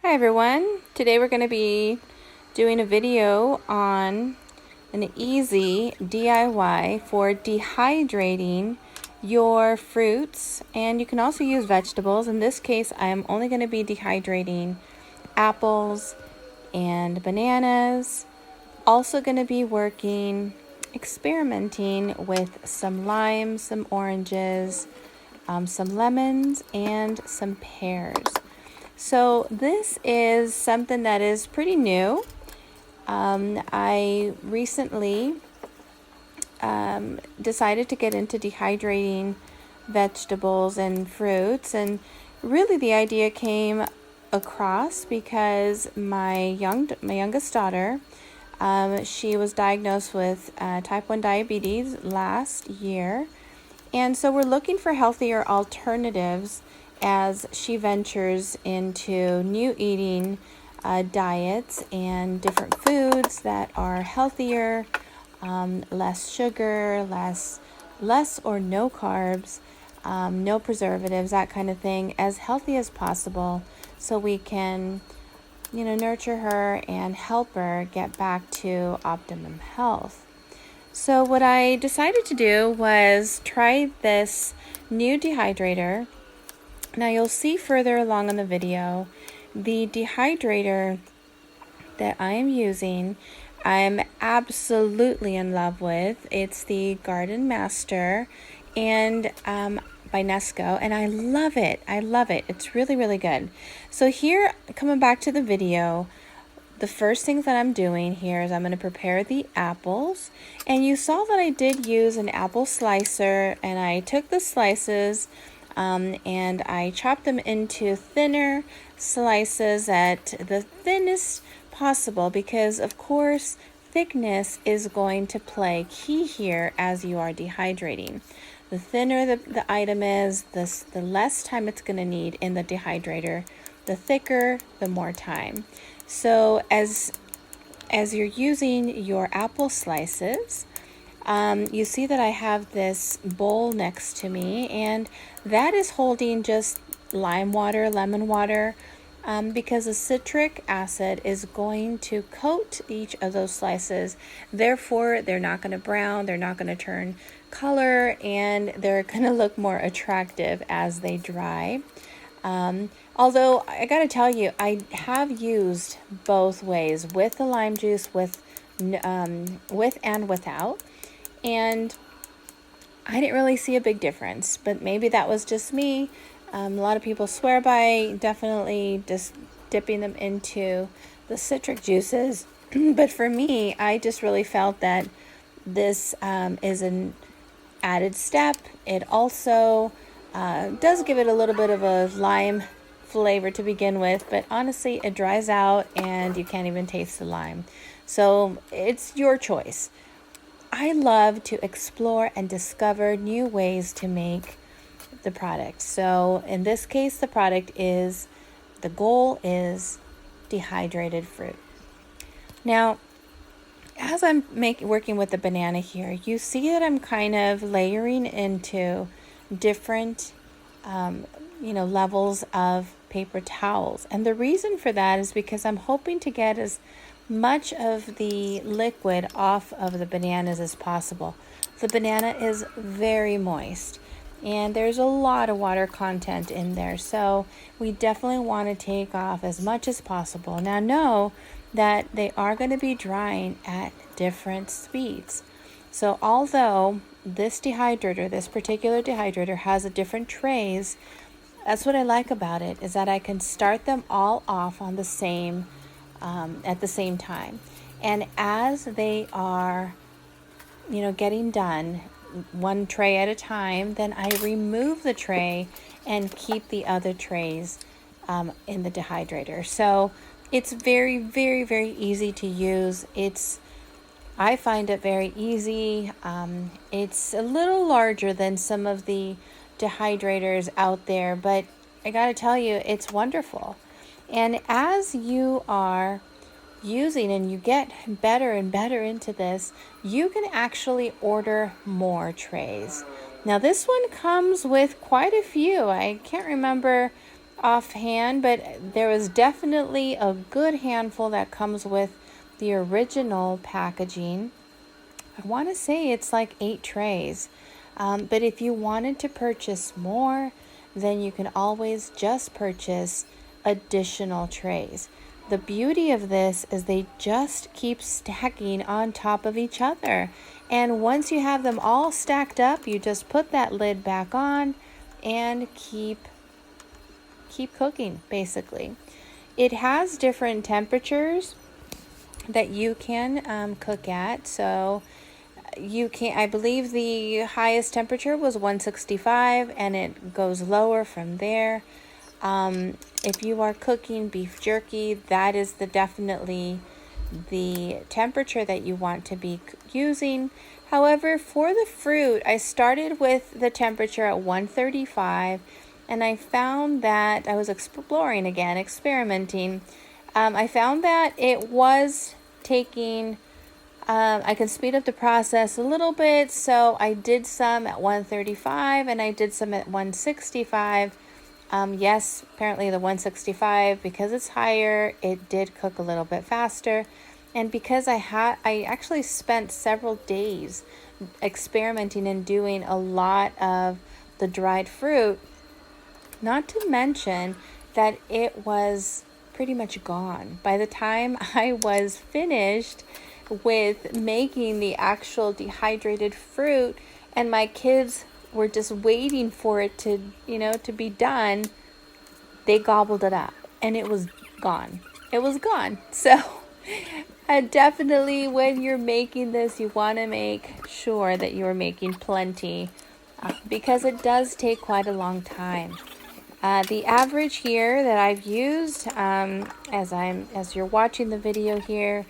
Hi everyone, today we're going to be doing a video on an easy DIY for dehydrating your fruits, and you can also use vegetables. In this case, I am only going to be dehydrating apples and bananas. Also going to be experimenting with some limes, some oranges, some lemons, and some pears. So this is something that is pretty new. I recently decided to get into dehydrating vegetables and fruits, and really the idea came across because my youngest daughter, she was diagnosed with type 1 diabetes last year, and so we're looking for healthier alternatives as she ventures into new eating diets and different foods that are healthier, less sugar, less or no carbs, no preservatives, that kind of thing, as healthy as possible, so we can, nurture her and help her get back to optimum health. So what I decided to do was try this new dehydrator. Now you'll see further along in the video, the dehydrator that I am using, I'm absolutely in love with. It's the GardenMaster and by Nesco, and I love it. It's really, really good. So here, coming back to the video, the first things that I'm doing here is I'm going to prepare the apples, and you saw that I did use an apple slicer, and I took the slices and I chopped them into thinner slices at the thinnest possible, because of course thickness is going to play key here as you are dehydrating. The thinner the item is, the less time it's going to need in the dehydrator. The thicker, the more time. So as you're using your apple slices, you see that I have this bowl next to me, and that is holding just lemon water, because the citric acid is going to coat each of those slices. Therefore, they're not going to brown, they're not going to turn color, and they're going to look more attractive as they dry. Although I gotta tell you, I have used both ways, with the lime juice, with and without, and I didn't really see a big difference, but maybe that was just me. A lot of people swear by definitely just dipping them into the citric juices, but for me, I just really felt that this is an added step. It also does give it a little bit of a lime flavor to begin with, but honestly it dries out and you can't even taste the lime. So it's your choice. I love to explore and discover new ways to make the product. So in this case, the goal is dehydrated fruit. Now, as I'm working with the banana here, you see that I'm kind of layering into different levels of paper towels. And the reason for that is because I'm hoping to get as much of the liquid off of the bananas as possible. The banana is very moist, and there's a lot of water content in there, so we definitely want to take off as much as possible. Now know that they are going to be drying at different speeds. So although this particular dehydrator has a different trays, that's what I like about it, is that I can start them all off on the same at the same time. And as they are, getting done, one tray at a time, then I remove the tray and keep the other trays in the dehydrator. So it's very, very, very easy to use. I find it very easy. It's a little larger than some of the dehydrators out there, but I gotta tell you, it's wonderful. And as you are using and you get better and better into this, you can actually order more trays. Now this one comes with quite a few. I can't remember offhand, but there was definitely a good handful that comes with the original packaging. I want to say it's like 8 trays. But if you wanted to purchase more, then you can always just purchase additional trays. The beauty of this is they just keep stacking on top of each other. And once you have them all stacked up, you just put that lid back on and keep cooking, basically. It has different temperatures that you can cook at. So you can, I believe the highest temperature was 165 and it goes lower from there. If you are cooking beef jerky, that is definitely the temperature that you want to be using. However, for the fruit, I started with the temperature at 135, and I found that I was experimenting. I found that it was taking, I can speed up the process a little bit, so I did some at 135 and I did some at 165. Yes, apparently the 165, because it's higher, it did cook a little bit faster. And because I actually spent several days experimenting and doing a lot of the dried fruit, not to mention that it was pretty much gone. By the time I was finished with making the actual dehydrated fruit and my kids were just waiting for it to be done, they gobbled it up and it was gone. So definitely when you're making this, you want to make sure that you're making plenty because it does take quite a long time. The average here that I've used, as you're watching the video here,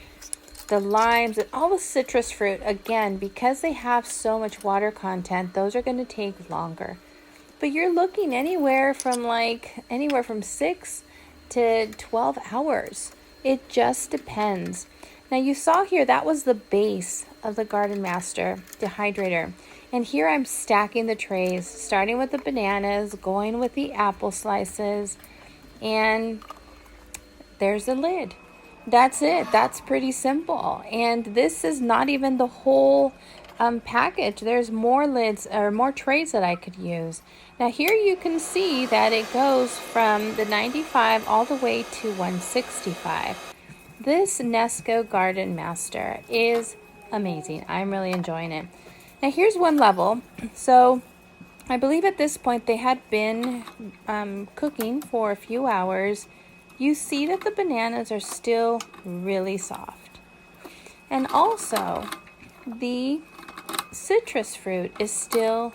the limes and all the citrus fruit, again, because they have so much water content, those are going to take longer. But you're looking anywhere from 6 to 12 hours. It just depends. Now you saw here, that was the base of the GardenMaster dehydrator. And here I'm stacking the trays, starting with the bananas, going with the apple slices, and there's the lid. That's it. That's pretty simple. And this is not even the whole package. There's more lids or more trays that I could use. Now here you can see that it goes from the 95 all the way to 165. This Nesco GardenMaster is amazing. I'm really enjoying it. Now here's one level. So I believe at this point they had been cooking for a few hours. You see that the bananas are still really soft. And also the citrus fruit is still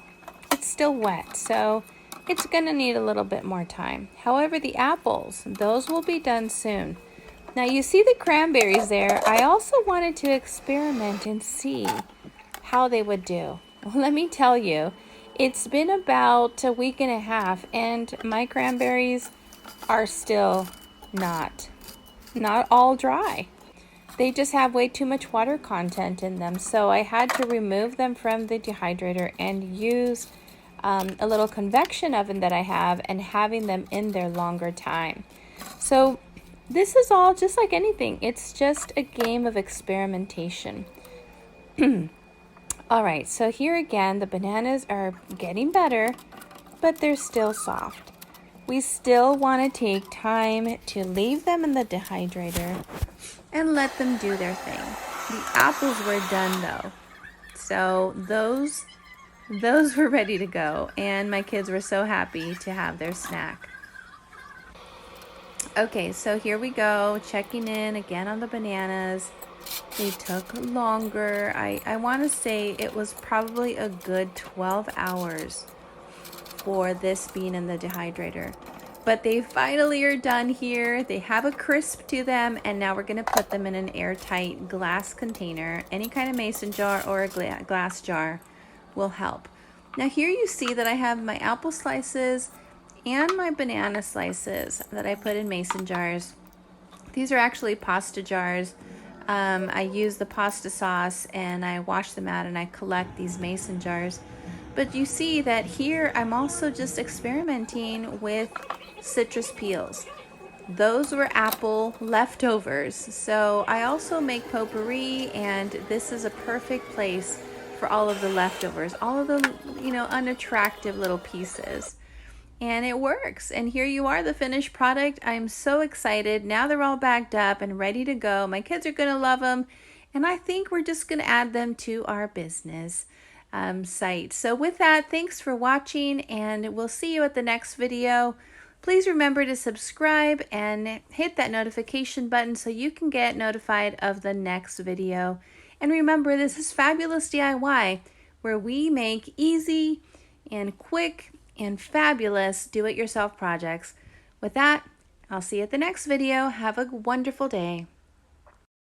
wet, so it's gonna need a little bit more time. However, the apples, those will be done soon. Now you see the cranberries there. I also wanted to experiment and see how they would do. Well, let me tell you, it's been about a week and a half and my cranberries are still not all dry. They just have way too much water content in them. So I had to remove them from the dehydrator and use a little convection oven that I have and having them in there longer time. So this is all just like anything. It's just a game of experimentation. All right, so here again, the bananas are getting better, but they're still soft. We still want to take time to leave them in the dehydrator and let them do their thing. The apples were done though. So those were ready to go, and my kids were so happy to have their snack. Okay, so here we go, checking in again on the bananas. They took longer. I want to say it was probably a good 12 hours for this being in the dehydrator. But they finally are done here. They have a crisp to them, and now we're going to put them in an airtight glass container. Any kind of mason jar or a glass jar will help. Now here you see that I have my apple slices and my banana slices that I put in mason jars. These are actually pasta jars. I use the pasta sauce and I wash them out and I collect these mason jars. But you see that here I'm also just experimenting with citrus peels. Those were apple leftovers. So I also make potpourri, and this is a perfect place for all of the leftovers, all of the, unattractive little pieces. And it works. And here you are, the finished product. I'm so excited. Now they're all bagged up and ready to go. My kids are going to love them. And I think we're just going to add them to our business site. So with that, thanks for watching, and we'll see you at the next video. Please remember to subscribe and hit that notification button so you can get notified of the next video. And remember, this is Fabulous DIY, where we make easy and quick and fabulous do-it-yourself projects. With that, I'll see you at the next video. Have a wonderful day.